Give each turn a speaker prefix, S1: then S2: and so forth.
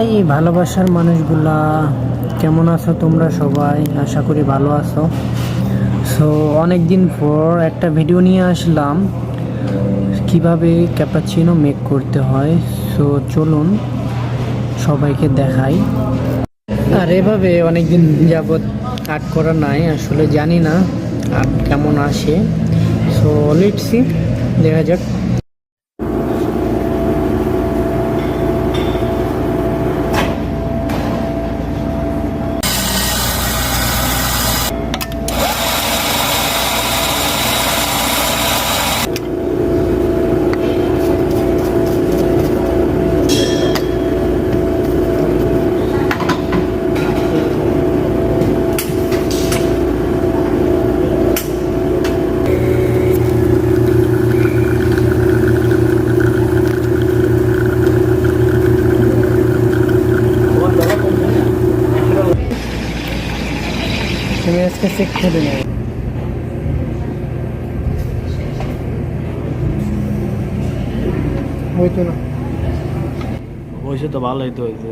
S1: এই ভালোবাসার মানুষগুলা কেমন আছো তোমরা সবাই? আশা করি ভালো আছো। সো অনেক দিন পর একটা ভিডিও নিয়ে আসলাম কিভাবে ক্যাপাচিনো মেক করতে হয়। সো চলুন সবাইকে দেখাই। আর এভাবে অনেক দিন যাবৎ আর্ট করা নাই, আসলে জানি না আর্ট কেমন আসে। সো লেটস সি, দেখা যাক। তুমি আজকে চেক করে নেবে। হইতো না,
S2: হয়েছে তো ভালোই তো হয়েছে।